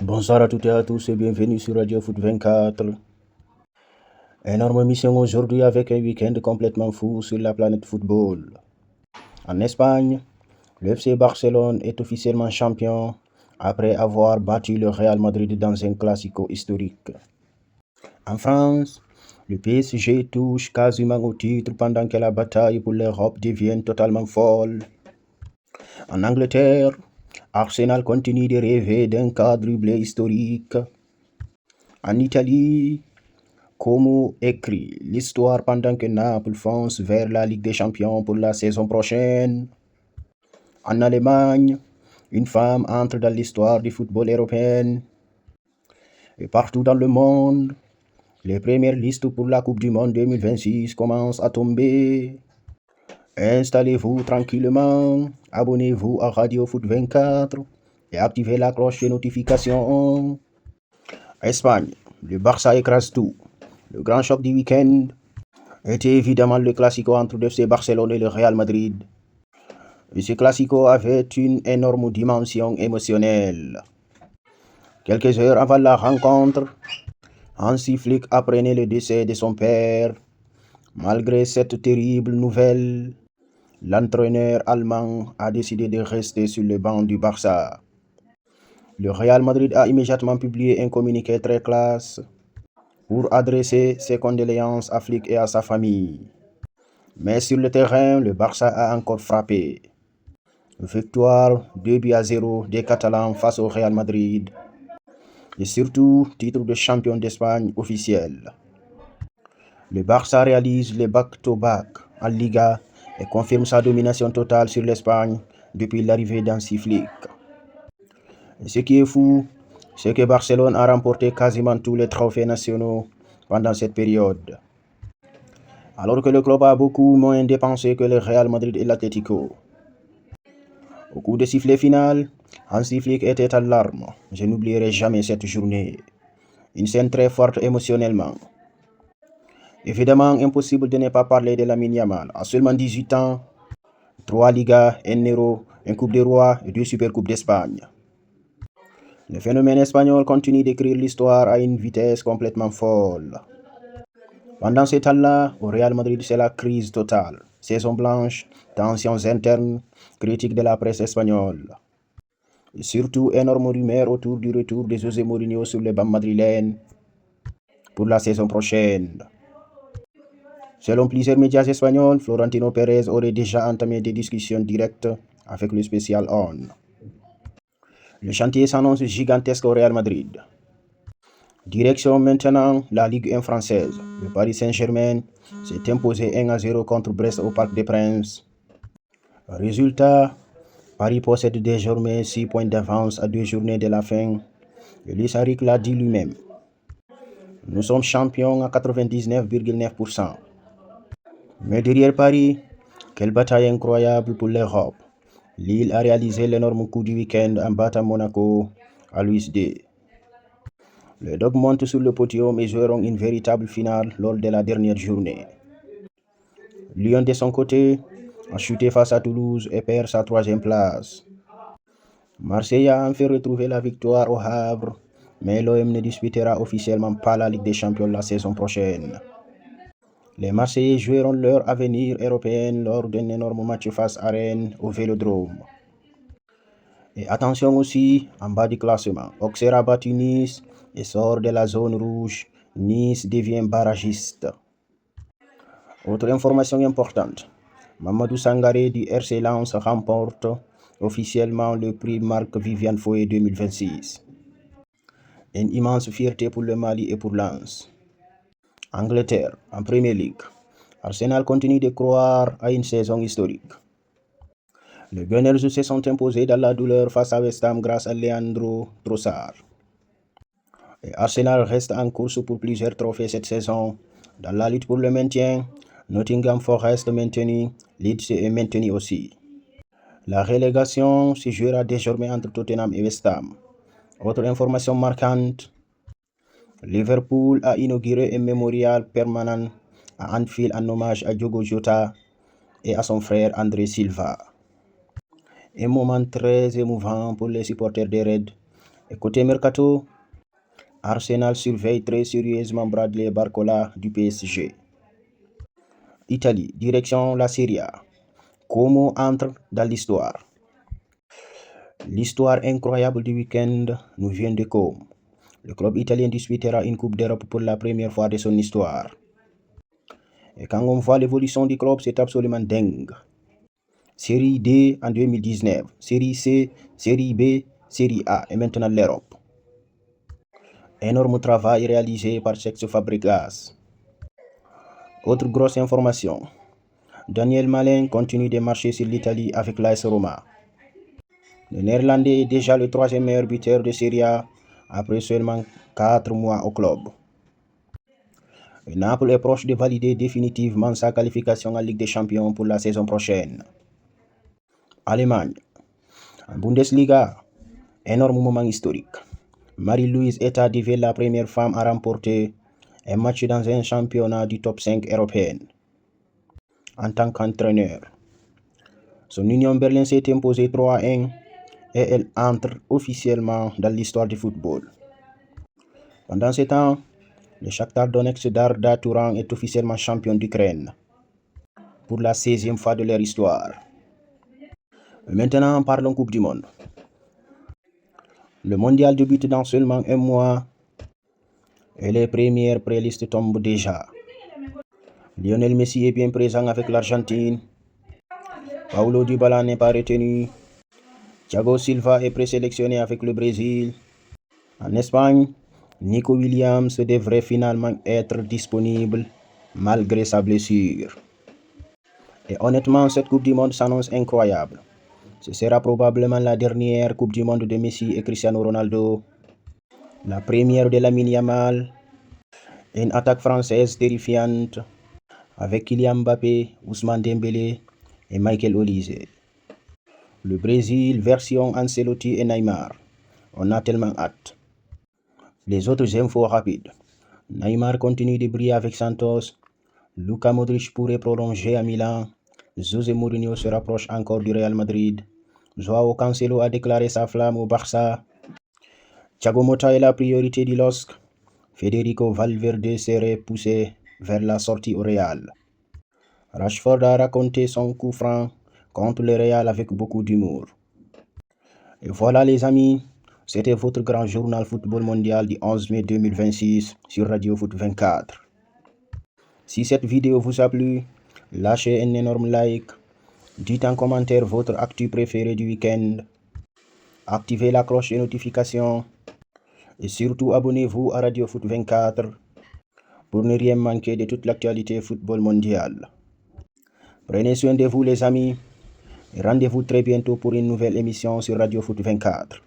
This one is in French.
Bonsoir à toutes et à tous et bienvenue sur Radio Foot 24. Énorme mission aujourd'hui avec un week-end complètement fou sur la planète football. En Espagne, le FC Barcelone est officiellement champion après avoir battu le Real Madrid dans un classico historique. En France, le PSG touche quasiment au titre pendant que la bataille pour l'Europe devient totalement folle. En Angleterre, Arsenal continue de rêver d'un quadruplé historique. En Italie, Como écrit l'histoire pendant que Naples fonce vers la Ligue des Champions pour la saison prochaine. En Allemagne, une femme entre dans l'histoire du football européen. Et partout dans le monde, les premières listes pour la Coupe du Monde 2026 commencent à tomber. Installez-vous tranquillement, abonnez-vous à Radio Foot 24 et activez la cloche de notification. Espagne, le Barça écrase tout. Le grand choc du week-end était évidemment le classico entre le FC Barcelone et le Real Madrid. Et ce classico avait une énorme dimension émotionnelle. Quelques heures avant la rencontre, Hansi Flick apprenait le décès de son père. Malgré cette terrible nouvelle, l'entraîneur allemand a décidé de rester sur le banc du Barça. Le Real Madrid a immédiatement publié un communiqué très classe pour adresser ses condoléances à Flick et à sa famille. Mais sur le terrain, le Barça a encore frappé. Victoire 2-0 des Catalans face au Real Madrid. Et surtout, titre de champion d'Espagne officiel. Le Barça réalise le back-to-back en Liga et confirme sa domination totale sur l'Espagne depuis l'arrivée d'Hansi Flick. Et ce qui est fou, c'est que Barcelone a remporté quasiment tous les trophées nationaux pendant cette période. Alors que le club a beaucoup moins dépensé que le Real Madrid et l'Atlético. Au coup de sifflet final, Hansi Flick était à larmes. Je n'oublierai jamais cette journée. Une scène très forte émotionnellement. Évidemment, impossible de ne pas parler de Lamine Yamal. À seulement 18 ans, 3 Ligas, un Euro, une Coupe des Rois et 2 Supercoupes d'Espagne. Le phénomène espagnol continue d'écrire l'histoire à une vitesse complètement folle. Pendant ce temps-là, au Real Madrid, c'est la crise totale. Saison blanche, tensions internes, critiques de la presse espagnole. Et surtout, énorme rumeur autour du retour de José Mourinho sur les bancs madrilènes pour la saison prochaine. Selon plusieurs médias espagnols, Florentino Pérez aurait déjà entamé des discussions directes avec le Special On. Le chantier s'annonce gigantesque au Real Madrid. Direction maintenant la Ligue 1 française. Le Paris Saint-Germain s'est imposé 1-0 contre Brest au Parc des Princes. Résultat, Paris possède désormais 6 points d'avance à 2 journées de la fin. Et Luis Enrique l'a dit lui-même. Nous sommes champions à 99,9%. Mais derrière Paris, quelle bataille incroyable pour l'Europe. Lille a réalisé l'énorme coup du week-end en battant Monaco à Louis II. Les Dogs montent sur le podium et joueront une véritable finale lors de la dernière journée. Lyon de son côté a chuté face à Toulouse et perd sa 3e place. Marseille a enfin retrouvé la victoire au Havre, mais l'OM ne disputera officiellement pas la Ligue des Champions la saison prochaine. Les Marseillais joueront leur avenir européen lors d'un énorme match face à Rennes au Vélodrome. Et attention aussi, en bas du classement, Auxerre a battu Nice et sort de la zone rouge. Nice devient barragiste. Autre information importante, Mamadou Sangaré du RC Lens remporte officiellement le prix Marc Viviane Foé 2026. Une immense fierté pour le Mali et pour Lens. Angleterre, en Premier League. Arsenal continue de croire à une saison historique. Les Gunners se sont imposés dans la douleur face à West Ham grâce à Leandro Trossard. Et Arsenal reste en course pour plusieurs trophées cette saison. Dans la lutte pour le maintien, Nottingham Forest maintenu, Leeds est maintenu aussi. La relégation se jouera désormais entre Tottenham et West Ham. Autre information marquante, Liverpool a inauguré un mémorial permanent à Anfield en hommage à Diogo Jota et à son frère André Silva. Un moment très émouvant pour les supporters des Reds Et côté mercato, Arsenal surveille très sérieusement Bradley Barcola du PSG. Italie, direction la Serie A. Como entre dans l'histoire. L'histoire incroyable du week-end nous vient de Como. Le club italien disputera une Coupe d'Europe pour la première fois de son histoire. Et quand on voit l'évolution du club, c'est absolument dingue. Série D en 2019, Série C, Série B, Série A et maintenant l'Europe. Énorme travail réalisé par Cesc Fabregas. Autre grosse information, Daniel Malin continue de marcher sur l'Italie avec l'AS Roma. Le Néerlandais est déjà le troisième meilleur buteur de Serie A après seulement 4 mois au club. Naples est proche de valider définitivement sa qualification en Ligue des Champions pour la saison prochaine. Allemagne. En Bundesliga, énorme moment historique. Marie-Louise est arrivée la première femme à remporter un match dans un championnat du top 5 européen. En tant qu'entraîneur, son Union Berlin s'est imposée 3-1 et elle entre officiellement dans l'histoire du football. Pendant ce temps, le Shakhtar Donetsk d'Arda Turan est officiellement champion d'Ukraine pour la 16e fois de leur histoire. Maintenant, parlons Coupe du Monde. Le mondial débute dans seulement un mois et les premières prélistes tombent déjà. Lionel Messi est bien présent avec l'Argentine. Paulo Dybala n'est pas retenu. Thiago Silva est présélectionné avec le Brésil. En Espagne, Nico Williams devrait finalement être disponible malgré sa blessure. Et honnêtement, cette Coupe du Monde s'annonce incroyable. Ce sera probablement la dernière Coupe du Monde de Messi et Cristiano Ronaldo. La première de Lamine Yamal. Une attaque française terrifiante avec Kylian Mbappé, Ousmane Dembélé et Michael Olise. Le Brésil version Ancelotti et Neymar. On a tellement hâte. Les autres infos rapides. Neymar continue de briller avec Santos. Luka Modric pourrait prolonger à Milan. José Mourinho se rapproche encore du Real Madrid. Joao Cancelo a déclaré sa flamme au Barça. Thiago Motta est la priorité du LOSC. Federico Valverde serait poussé vers la sortie au Real. Rashford a raconté son coup franc contre le Real avec beaucoup d'humour. Et voilà les amis, c'était votre grand journal football mondial du 11 mai 2026 sur Radio Foot 24. Si cette vidéo vous a plu, lâchez un énorme like, dites en commentaire votre actu préféré du week-end, activez la cloche de notification et surtout abonnez-vous à Radio Foot 24 pour ne rien manquer de toute l'actualité football mondial. Prenez soin de vous les amis et rendez-vous très bientôt pour une nouvelle émission sur Radio Foot 24.